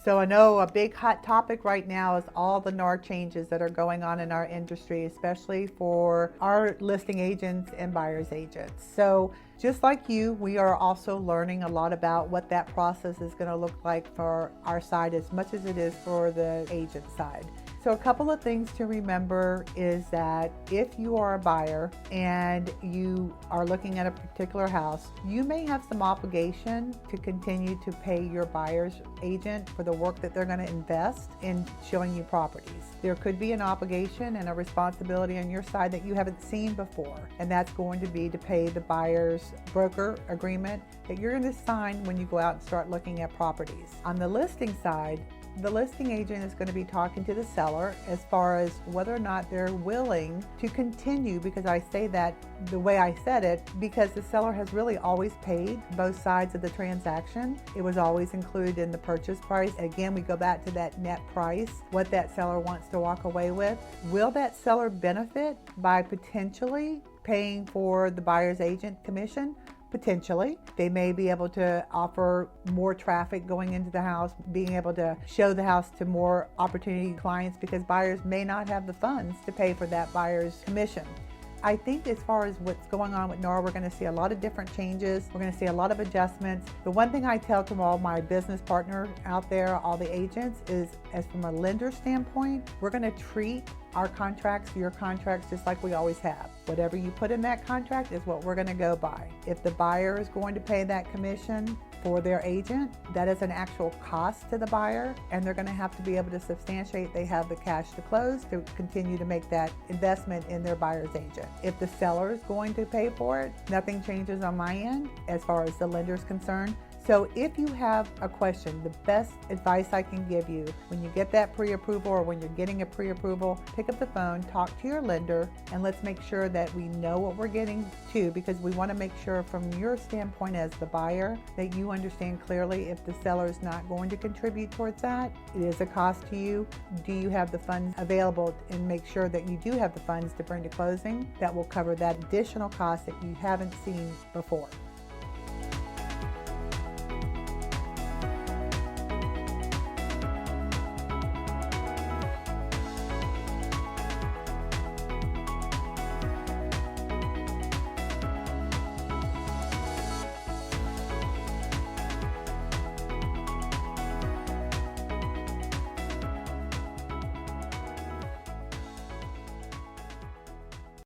So I know a big hot topic right now is all the NAR changes that are going on in our industry, especially for our listing agents and buyer's agents. So just like you, we are also learning a lot about what that process is going to look like for our side as much as it is for the agent side. So a couple of things to remember is that if you are a buyer and you are looking at a particular house, you may have some obligation to continue to pay your buyer's agent for the work that they're going to invest in showing you properties. There could be an obligation and a responsibility on your side that you haven't seen before, and that's going to be to pay the buyer's broker agreement that you're going to sign when you go out and start looking at properties. On the listing side, the listing agent is going to be talking to the seller as far as whether or not they're willing to continue, because I say that the way I said it, because the seller has really always paid both sides of the transaction. It was always included in the purchase price. Again, we go back to that net price, what that seller wants to walk away with. Will that seller benefit by potentially paying for the buyer's agent commission? Potentially. They may be able to offer more traffic going into the house, being able to show the house to more opportunity clients, because buyers may not have the funds to pay for that buyer's commission. I think as far as what's going on with NAR, we're going to see a lot of different changes. We're going to see a lot of adjustments. The one thing I tell to all my business partners out there, all the agents, is as from a lender standpoint, we're going to treat our contracts, your contracts, just like we always have. Whatever you put in that contract is what we're going to go by. If the buyer is going to pay that commission for their agent, that is an actual cost to the buyer, and they're going to have to be able to substantiate they have the cash to close to continue to make that investment in their buyer's agent. If the seller is going to pay for it, nothing changes on my end as far as the lender is concerned. So if you have a question, the best advice I can give you when you get that pre-approval or when you're getting a pre-approval, pick up the phone, talk to your lender, and let's make sure that we know what we're getting to, because we want to make sure from your standpoint as the buyer that you understand clearly if the seller is not going to contribute towards that. It is a cost to you. Do you have the funds available, and make sure that you do have the funds to bring to closing that will cover that additional cost that you haven't seen before.